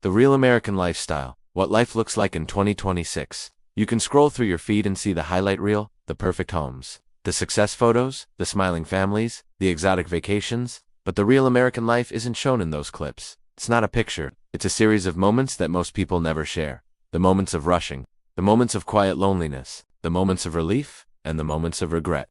The real American lifestyle, what life looks like in 2026. You can scroll through your feed and see the highlight reel, the perfect homes, the success photos, the smiling families, the exotic vacations, but the real American life isn't shown in those clips. It's not a picture, it's a series of moments that most people never share. The moments of rushing, the moments of quiet loneliness, the moments of relief, and the moments of regret.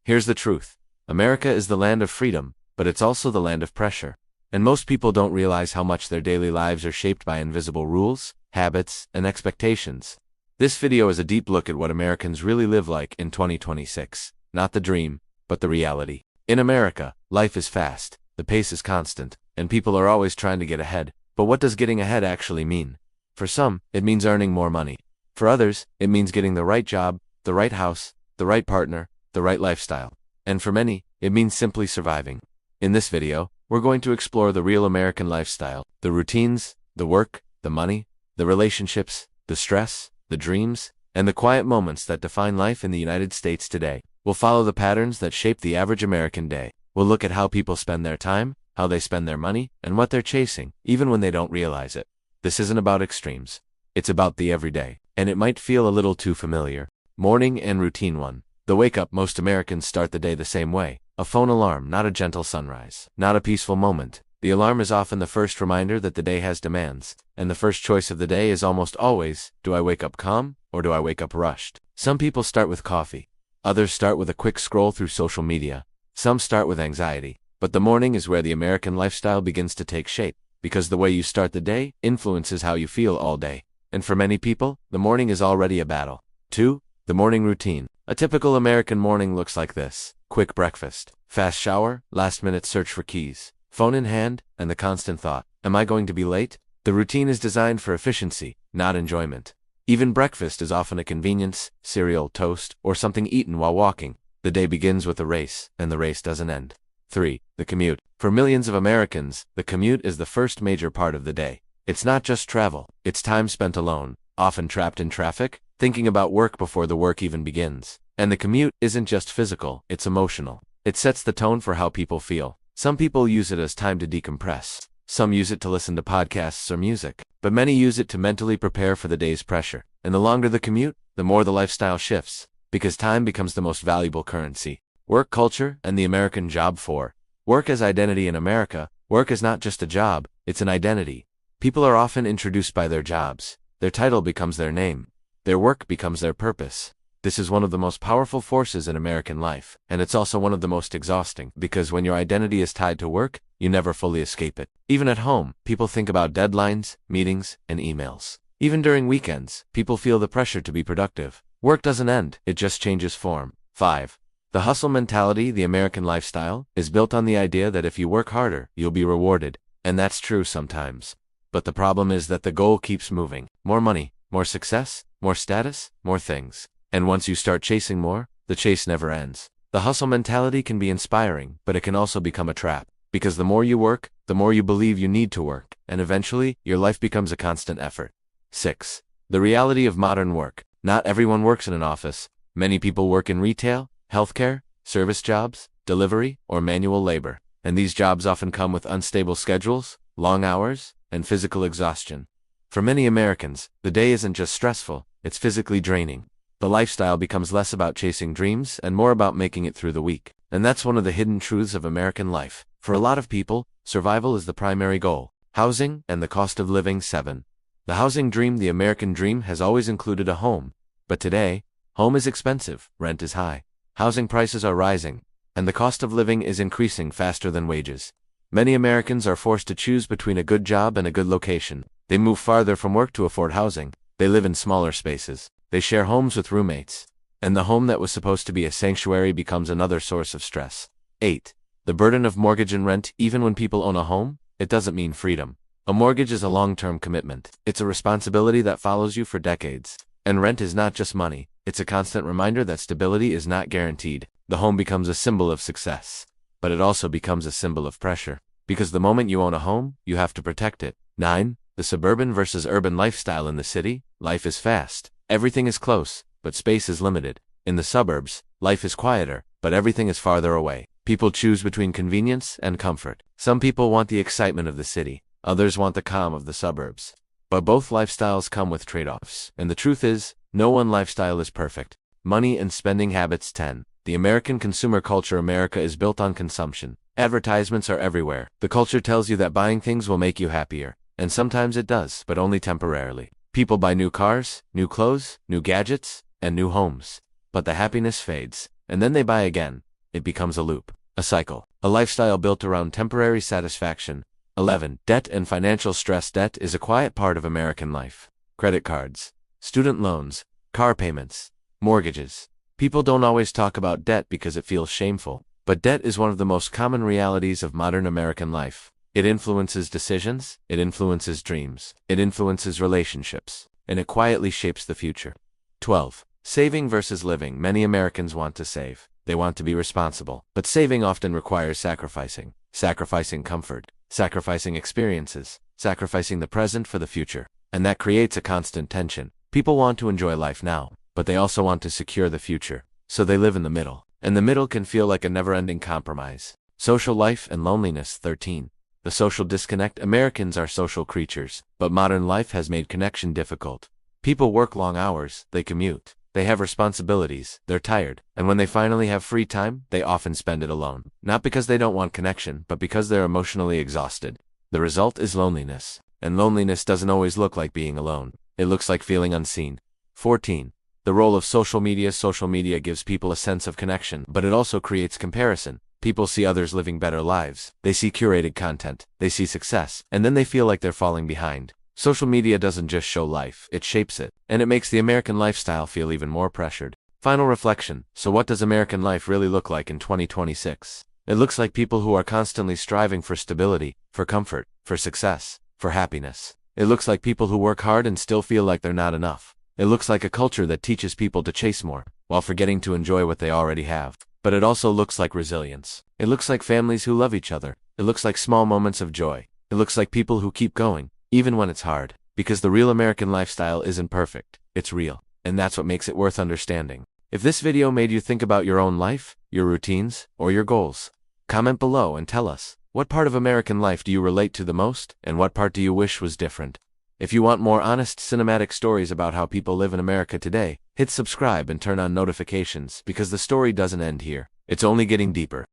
Here's the truth. America is the land of freedom, but it's also the land of pressure. And most people don't realize how much their daily lives are shaped by invisible rules, habits, and expectations. This video is a deep look at what Americans really live like in 2026. Not the dream, but the reality. In America, life is fast, the pace is constant, and people are always trying to get ahead. But what does getting ahead actually mean? For some, it means earning more money. For others, it means getting the right job, the right house, the right partner, the right lifestyle. And for many, it means simply surviving. In this video, we're going to explore the real American lifestyle, the routines, the work, the money, the relationships, the stress, the dreams, and the quiet moments that define life in the United States today. We'll follow the patterns that shape the average American day. We'll look at how people spend their time, how they spend their money, and what they're chasing, even when they don't realize it. This isn't about extremes. It's about the everyday, and it might feel a little too familiar. Morning and routine 1. The wake-up. Most Americans start the day the same way. A phone alarm, not a gentle sunrise, not a peaceful moment. The alarm is often the first reminder that the day has demands, and the first choice of the day is almost always, do I wake up calm, or do I wake up rushed? Some people start with coffee. Others start with a quick scroll through social media. Some start with anxiety. But the morning is where the American lifestyle begins to take shape, because the way you start the day influences how you feel all day. And for many people, the morning is already a battle. 2. The morning routine. A typical American morning looks like this. Quick breakfast, fast shower, last-minute search for keys, phone in hand, and the constant thought, am I going to be late? The routine is designed for efficiency, not enjoyment. Even breakfast is often a convenience, cereal, toast, or something eaten while walking. The day begins with a race, and the race doesn't end. 3. The commute. For millions of Americans, the commute is the first major part of the day. It's not just travel, it's time spent alone, often trapped in traffic, thinking about work before the work even begins. And the commute isn't just physical, it's emotional. It sets the tone for how people feel. Some people use it as time to decompress. Some use it to listen to podcasts or music. But many use it to mentally prepare for the day's pressure. And the longer the commute, the more the lifestyle shifts. Because time becomes the most valuable currency. Work culture and the American job. 4. Work as identity. In America, work is not just a job, it's an identity. People are often introduced by their jobs. Their title becomes their name. Their work becomes their purpose. This is one of the most powerful forces in American life, and it's also one of the most exhausting, because when your identity is tied to work, you never fully escape it. Even at home, people think about deadlines, meetings, and emails. Even during weekends, people feel the pressure to be productive. Work doesn't end, it just changes form. 5. The hustle mentality. The American lifestyle is built on the idea that if you work harder, you'll be rewarded. And that's true sometimes. But the problem is that the goal keeps moving. More money, more success, more status, more things. And once you start chasing more, the chase never ends. The hustle mentality can be inspiring, but it can also become a trap. Because the more you work, the more you believe you need to work, and eventually, your life becomes a constant effort. 6. The reality of modern work. Not everyone works in an office. Many people work in retail, healthcare, service jobs, delivery, or manual labor. And these jobs often come with unstable schedules, long hours, and physical exhaustion. For many Americans, the day isn't just stressful, it's physically draining. The lifestyle becomes less about chasing dreams and more about making it through the week. And that's one of the hidden truths of American life. For a lot of people, survival is the primary goal. Housing and the cost of living. 7. The housing dream. The American dream has always included a home. But today, home is expensive, rent is high, housing prices are rising, and the cost of living is increasing faster than wages. Many Americans are forced to choose between a good job and a good location. They move farther from work to afford housing. They live in smaller spaces. They share homes with roommates. And the home that was supposed to be a sanctuary becomes another source of stress. 8. The burden of mortgage and rent. Even when people own a home, it doesn't mean freedom. A mortgage is a long-term commitment. It's a responsibility that follows you for decades. And rent is not just money. It's a constant reminder that stability is not guaranteed. The home becomes a symbol of success. But it also becomes a symbol of pressure. Because the moment you own a home, you have to protect it. 9. The suburban versus urban lifestyle. In the city, life is fast. Everything is close, but space is limited. In the suburbs, life is quieter, but everything is farther away. People choose between convenience and comfort. Some people want the excitement of the city. Others want the calm of the suburbs. But both lifestyles come with trade-offs. And the truth is, no one lifestyle is perfect. Money and spending habits. 10. The American consumer culture. America is built on consumption. Advertisements are everywhere. The culture tells you that buying things will make you happier. And sometimes it does, but only temporarily. People buy new cars, new clothes, new gadgets, and new homes. But the happiness fades. And then they buy again. It becomes a loop, a cycle, a lifestyle built around temporary satisfaction. 11. Debt and financial stress. Debt is a quiet part of American life. Credit cards, student loans, car payments, mortgages. People don't always talk about debt because it feels shameful. But debt is one of the most common realities of modern American life. It influences decisions, it influences dreams, it influences relationships, and it quietly shapes the future. 12. Saving versus living. Many Americans want to save. They want to be responsible. But saving often requires sacrificing. Sacrificing comfort, sacrificing experiences, sacrificing the present for the future. And that creates a constant tension. People want to enjoy life now, but they also want to secure the future. So they live in the middle. And the middle can feel like a never-ending compromise. Social life and loneliness. 13. The social disconnect. Americans are social creatures, but modern life has made connection difficult. People work long hours, they commute, they have responsibilities, they're tired, and when they finally have free time, they often spend it alone. Not because they don't want connection, but because they're emotionally exhausted. The result is loneliness. And loneliness doesn't always look like being alone. It looks like feeling unseen. 14. The role of social media. Social media gives people a sense of connection, but it also creates comparison. People see others living better lives. They see curated content. They see success. And then they feel like they're falling behind. Social media doesn't just show life, it shapes it. And it makes the American lifestyle feel even more pressured. Final reflection. So what does American life really look like in 2026? It looks like people who are constantly striving for stability, for comfort, for success, for happiness. It looks like people who work hard and still feel like they're not enough. It looks like a culture that teaches people to chase more, while forgetting to enjoy what they already have. But it also looks like resilience. It looks like families who love each other. It looks like small moments of joy. It looks like people who keep going, even when it's hard. Because the real American lifestyle isn't perfect, it's real. And that's what makes it worth understanding. If this video made you think about your own life, your routines, or your goals, comment below and tell us, what part of American life do you relate to the most, and what part do you wish was different? If you want more honest cinematic stories about how people live in America today, hit subscribe and turn on notifications because the story doesn't end here. It's only getting deeper.